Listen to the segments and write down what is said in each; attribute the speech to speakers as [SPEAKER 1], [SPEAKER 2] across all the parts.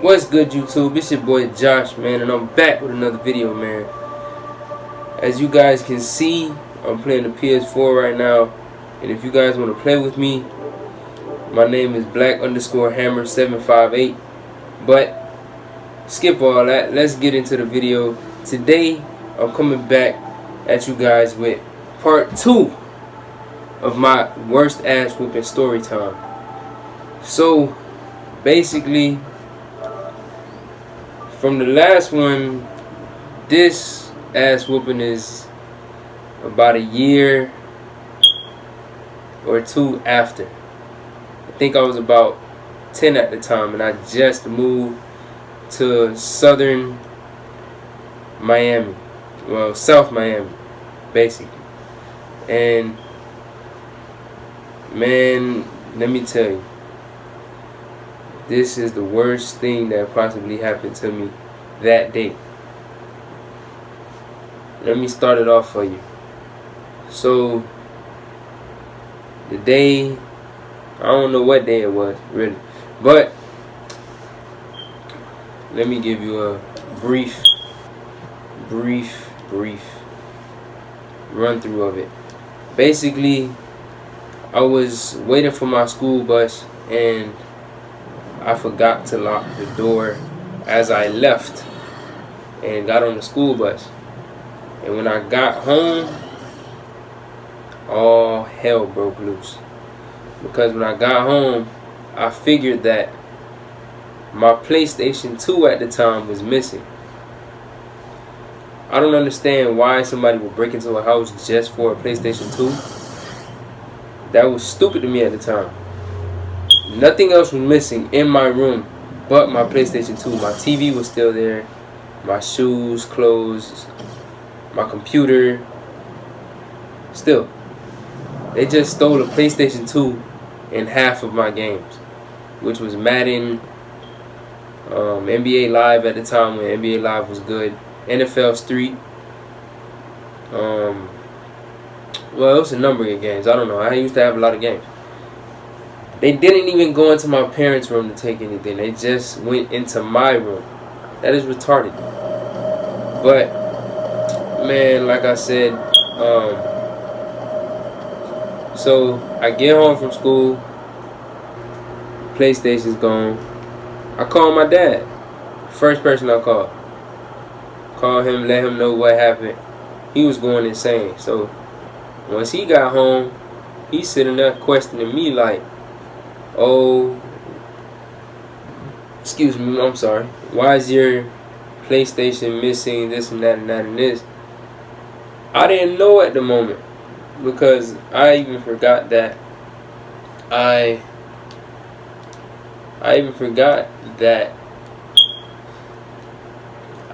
[SPEAKER 1] What's good, YouTube? It's your boy Josh, man, and I'm back with another video, man. As you guys can see, I'm playing the PS4 right now, and if you guys want to play with me, my name is Black_Hammer758. But skip all that. Let's get into the video. Today, I'm coming back at you guys with part 2 of my worst ass whooping story time. So, basically, from the last one, this ass whooping is about a year or two after. I think I was about 10 at the time, and I just moved to southern Miami. Well, South Miami, basically. And, man, let me tell you, this is the worst thing that possibly happened to me that day. Let me start it off for you. So, the day, I don't know what day it was, really. But, let me give you a brief run through of it. Basically, I was waiting for my school bus, and I forgot to lock the door as I left and got on the school bus. And when I got home, all hell broke loose. Because when I got home, I figured that my PlayStation 2 at the time was missing. I don't understand why somebody would break into a house just for a PlayStation 2. That was stupid to me at the time. Nothing else was missing in my room but my PlayStation 2. My TV was still there. My shoes, clothes, my computer. Still. They just stole a PlayStation 2 and half of my games, which was Madden, NBA Live at the time when NBA Live was good, NFL Street. Well, it was a number of games. I don't know. I used to have a lot of games. They didn't even go into my parents' room to take anything. They just went into my room. That is retarded. But, man, like I said, so I get home from school. PlayStation's gone. I call my dad. First person I call. Call him, let him know what happened. He was going insane. So, once he got home, he's sitting there questioning me like, oh, excuse me, I'm sorry. Why is your PlayStation missing this and that and that and this? I didn't know at the moment because I even forgot that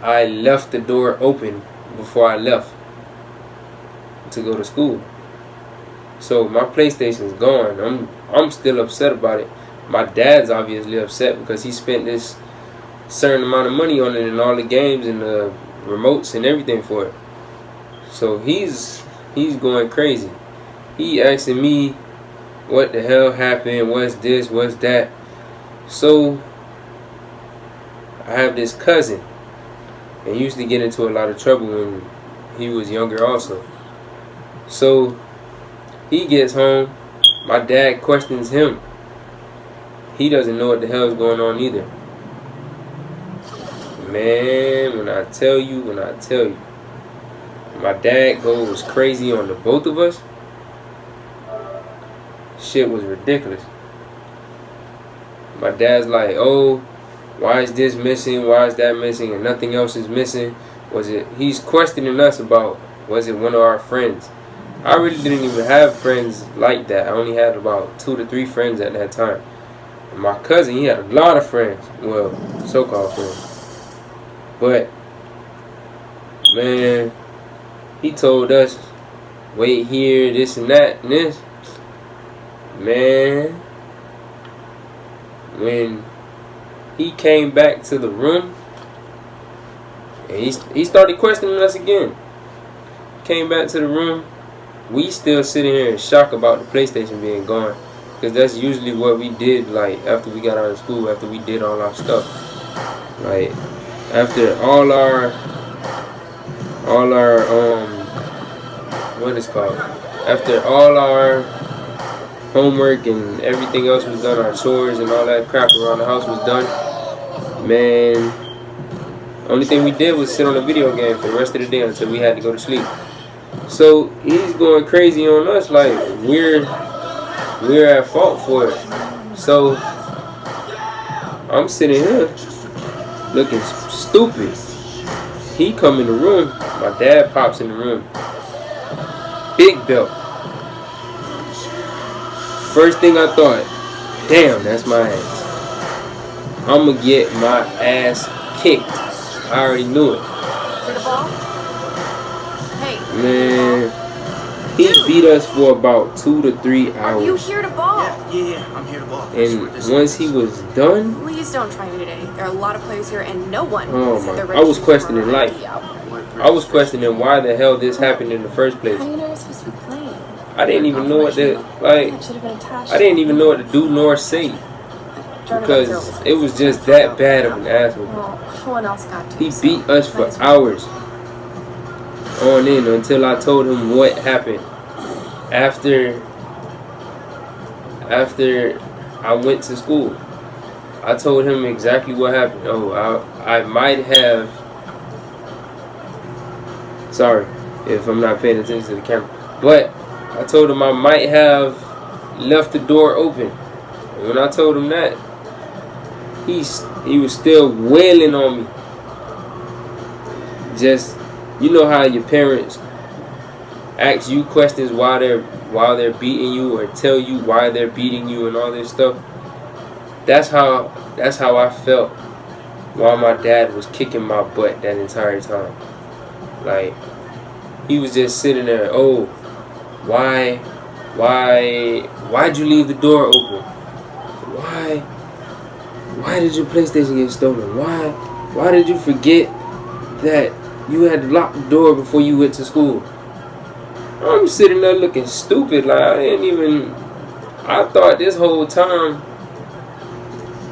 [SPEAKER 1] I left the door open before I left to go to school. So my PlayStation's gone. I'm still upset about it. My dad's obviously upset because he spent this certain amount of money on it and all the games and the remotes and everything for it. So he's going crazy. He asking me what the hell happened, what's this, what's that. So I have this cousin, and he used to get into a lot of trouble when he was younger also. So he gets home, my dad questions him. He doesn't know what the hell is going on either. Man, when I tell you, my dad goes crazy on the both of us. Shit was ridiculous. My dad's like, oh, why is this missing? Why is that missing? And nothing else is missing. He's questioning us about, was it one of our friends? I really didn't even have friends like that. I only had about 2 to 3 friends at that time. And my cousin, he had a lot of friends. Well, so-called friends. But, man, he told us, wait here, this and that and this. Man, when he came back to the room, and he started questioning us again. Came back to the room. We still sitting here in shock about the PlayStation being gone. Because that's usually what we did, like, after we got out of school, after we did all our stuff. Like after all our what is called? After all our homework and everything else was done, our chores and all that crap around the house was done, man, only thing we did was sit on a video game for the rest of the day until we had to go to sleep. So he's going crazy on us like we're at fault for it. So I'm sitting here looking stupid. He come in the room, my dad pops in the room, big belt. First thing I thought, damn, that's my ass. I'ma get my ass kicked. I already knew it.
[SPEAKER 2] For the ball? Hey.
[SPEAKER 1] Man, he beat us for about 2 to 3 hours.
[SPEAKER 2] Are you here to ball?
[SPEAKER 3] Yeah, I'm here to ball.
[SPEAKER 1] And once he was done,
[SPEAKER 2] Please don't try me today. There are a lot of players here and no one.
[SPEAKER 1] oh my, I was questioning life. I was questioning why the hell this happened in the first place.
[SPEAKER 2] How do you know you're supposed to be playing?
[SPEAKER 1] I didn't even know what to, like,
[SPEAKER 2] That should have been attached.
[SPEAKER 1] I didn't even know what to do nor say. Because it was just that bad of an asshole.
[SPEAKER 2] Well, no one else got to.
[SPEAKER 1] He beat us for hours on end until I told him what happened. After I went to school, I told him exactly what happened. Oh, I might have, sorry if I'm not paying attention to the camera, but I told him I might have left the door open. And when I told him that, he was still wailing on me. Just, you know how your parents ask you questions while they're beating you, or tell you why they're beating you and all this stuff. That's how I felt while my dad was kicking my butt that entire time. Like, he was just sitting there, oh, why'd you leave the door open? Why did your PlayStation get stolen? Why did you forget that you had to lock the door before you went to school? I'm sitting there looking stupid, like I thought this whole time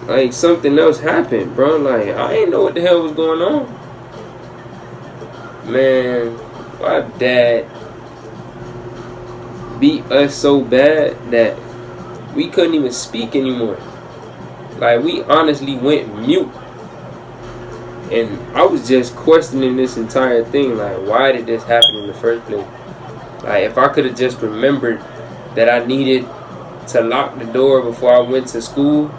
[SPEAKER 1] like something else happened, bro. Like I didn't know what the hell was going on. Man, my dad beat us so bad that we couldn't even speak anymore. Like we honestly went mute. And I was just questioning this entire thing, like why did this happen in the first place? Like if I could have just remembered that I needed to lock the door before I went to school,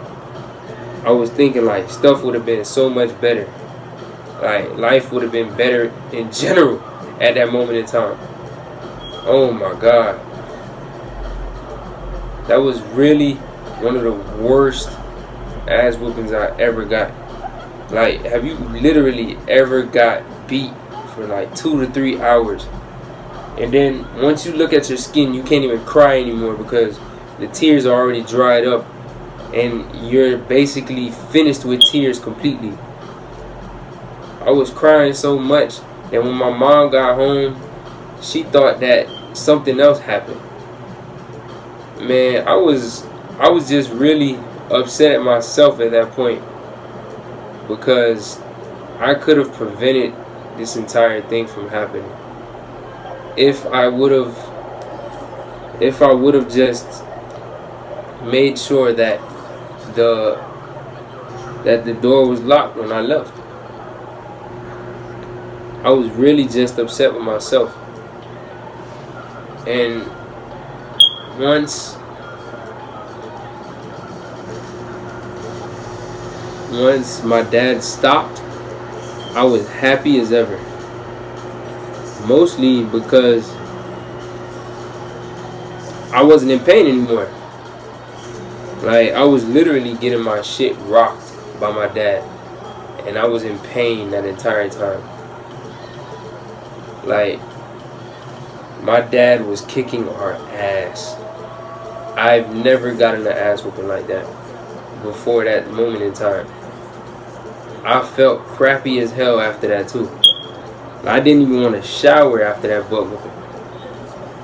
[SPEAKER 1] I was thinking like stuff would have been so much better. Like life would have been better in general at that moment in time. Oh my God. That was really one of the worst ass whoopings I ever got. Like, have you literally ever got beat for like 2 to 3 hours? And then once you look at your skin, you can't even cry anymore because the tears are already dried up and you're basically finished with tears completely. I was crying so much that when my mom got home, she thought that something else happened. Man, I was just really upset at myself at that point because I could have prevented this entire thing from happening if I would have just made sure that the door was locked when I left. I was really just upset with myself. And once my dad stopped, I was happy as ever. Mostly because I wasn't in pain anymore. Like, I was literally getting my shit rocked by my dad. And I was in pain that entire time. Like, my dad was kicking our ass. I've never gotten an ass whooping like that before that moment in time. I felt crappy as hell after that too. I didn't even want to shower after that butt whooping.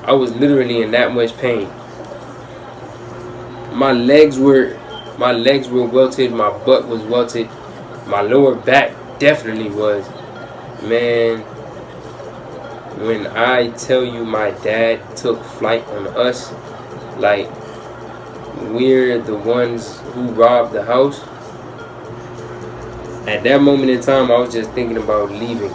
[SPEAKER 1] I was literally in that much pain. My legs were welted, my butt was welted, My lower back definitely was. Man, when I tell you my dad took flight on us, like we're the ones who robbed the house. At that moment in time, I was just thinking about leaving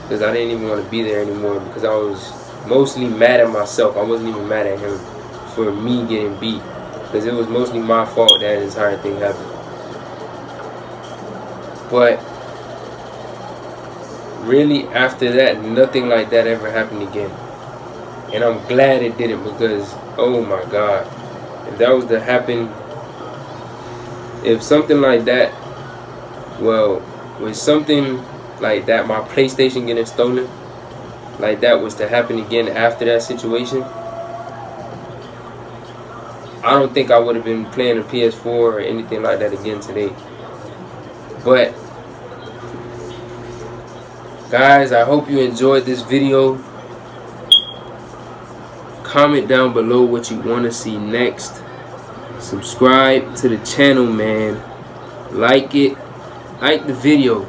[SPEAKER 1] because I didn't even want to be there anymore because I was mostly mad at myself. I wasn't even mad at him for me getting beat because it was mostly my fault that entire thing happened. But really, after that, nothing like that ever happened again. And I'm glad it didn't because, oh my God, if that was to happen, if something like that, well, with something like that, my PlayStation getting stolen, like that was to happen again after that situation, I don't think I would have been playing a PS4 or anything like that again today. But guys, I hope you enjoyed this video. Comment down below what you want to see next. Subscribe to the channel, man. Like it. Like the video.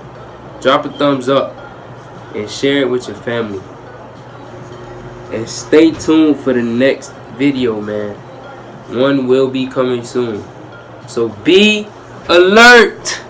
[SPEAKER 1] Drop a thumbs up. And share it with your family. And stay tuned for the next video, man. One will be coming soon. So be alert.